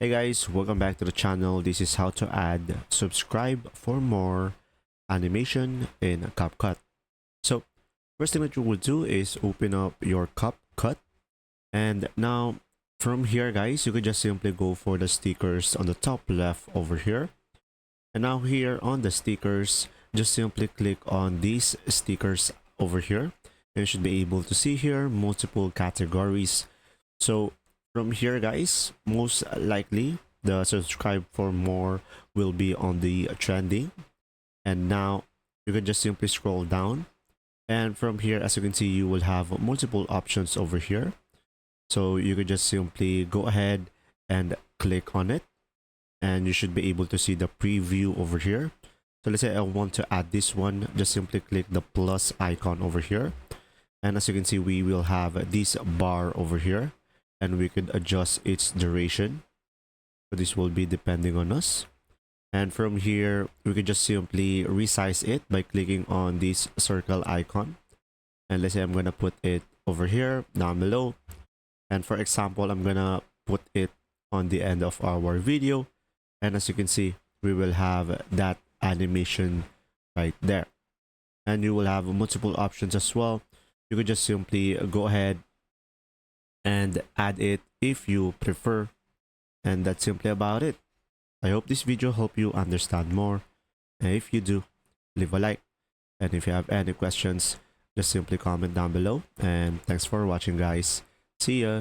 Hey guys, welcome back to the channel. This is how to add subscribe for more animation in Capcut. So first thing that you will do is open up your Capcut, and now from here guys, you can just simply go for the stickers on the top left over here. And now here on the stickers, just simply click on these stickers over here, and you should be able to see here multiple categories. So from here guys, most likely the subscribe for more will be on the trending. And now you can just simply scroll down, and from here, as you can see, you will have multiple options over here. So you can just simply go ahead and click on it, and you should be able to see the preview over here. So let's say I want to add this one, just simply click the plus icon over here, and as you can see, we will have this bar over here, and we could adjust its duration. So this will be depending on us. And from here, we can just simply resize it by clicking on this circle icon. And let's say I'm gonna put it over here down below, and for example, I'm gonna put it on the end of our video, and as you can see, we will have that animation right there. And you will have multiple options as well. You could just simply go ahead and add it if you prefer, and that's simply about it. I hope this video helped you understand more, and if you do, leave a like, and if you have any questions, just simply comment down below. And thanks for watching guys. See ya.